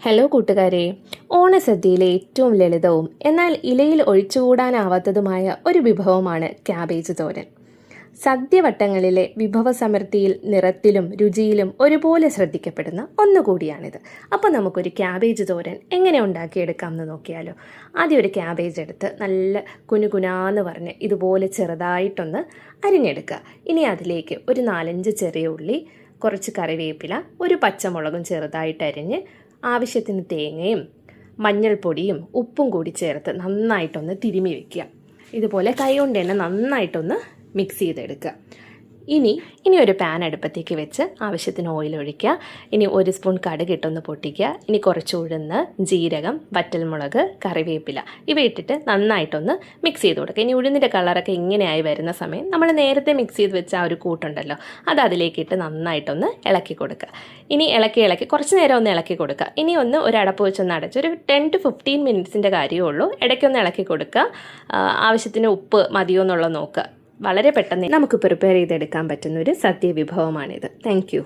Hello കൂട്ടുകാരെ, ഓണസദ്യയിലെ ഏറ്റവും ലളിതവും എന്നാൽ ഇലയിൽ ഒഴിച്ചുകൂടാനാവാത്തതുമായ ഒരു വിഭവമാണ് ക്യാബേജ് തോരൻ. സദ്യവട്ടങ്ങളിലെ വിഭവസമൃദ്ധിയിൽ, നിറത്തിലും രുചിയിലും ഒരുപോലെ ശ്രദ്ധിക്കപ്പെടുന്ന ഒന്നുകൂടിയാണിത്. അപ്പോൾ നമുക്കൊരു ക്യാബേജ് തോരൻ എങ്ങനെ ഉണ്ടാക്കിയെടുക്കാം എന്ന് നോക്കിയാലോ. ആദ്യം ഒരു ക്യാബേജ് എടുത്ത് നല്ല കുനുകുനാന്ന് പറഞ്ഞ് ഇതുപോലെ ചെറുതായിട്ടൊന്ന് അരിഞ്ഞെടുക്കുക. ഇനി അതിലേക്ക് ഒരു 4-5 ചെറിയ ഉള്ളി, കുറച്ച് കറിവേപ്പില, ഒരു പച്ചമുളകും ചെറുതായിട്ട് അരിഞ്ഞ്, ആവശ്യത്തിന് തേങ്ങയും മഞ്ഞൾപ്പൊടിയും ഉപ്പും കൂടി ചേർത്ത് നന്നായിട്ടൊന്ന് തിരുമ്മി വയ്ക്കുക. ഇതുപോലെ കൈ കൊണ്ട് തന്നെ നന്നായിട്ടൊന്ന് മിക്സ് ചെയ്തെടുക്കുക. ഇനി ഒരു പാൻ അടുപ്പത്തേക്ക് വെച്ച് ആവശ്യത്തിന് ഓയിൽ ഒഴിക്കുക. ഇനി 1 സ്പൂൺ കടുക് ഇട്ടൊന്ന് പൊട്ടിക്കുക. ഇനി കുറച്ച് ഉഴുന്ന്, ജീരകം, വറ്റൽമുളക്, കറിവേപ്പില ഇവ ഇട്ടിട്ട് നന്നായിട്ടൊന്ന് മിക്സ് ചെയ്ത് കൊടുക്കുക. ഇനി ഉഴുന്നിൻ്റെ കളറൊക്കെ ഇങ്ങനെയായി വരുന്ന സമയം നമ്മൾ നേരത്തെ മിക്സ് ചെയ്ത് വെച്ച ആ ഒരു കൂട്ടുണ്ടല്ലോ, അത് അതിലേക്കിട്ട് നന്നായിട്ടൊന്ന് ഇളക്കി കൊടുക്കുക. ഇനി ഇളക്കി കുറച്ച് നേരം ഒന്ന് ഇളക്കി കൊടുക്കുക. ഇനി ഒരു അടപ്പ് വെച്ചൊന്ന് അടച്ച് ഒരു 10 to 15 മിനിറ്റ്സിൻ്റെ കാര്യമേ ഉള്ളൂ. ഇടയ്ക്കൊന്ന് ഇളക്കി കൊടുക്കുക. ആവശ്യത്തിന് ഉപ്പ് മതിയോ എന്നുള്ളത് നോക്കുക. വളരെ പെട്ടെന്ന് നമുക്ക് പ്രിപ്പയർ ചെയ്തെടുക്കാൻ പറ്റുന്ന ഒരു സദ്യ വിഭവമാണിത്. Thank you.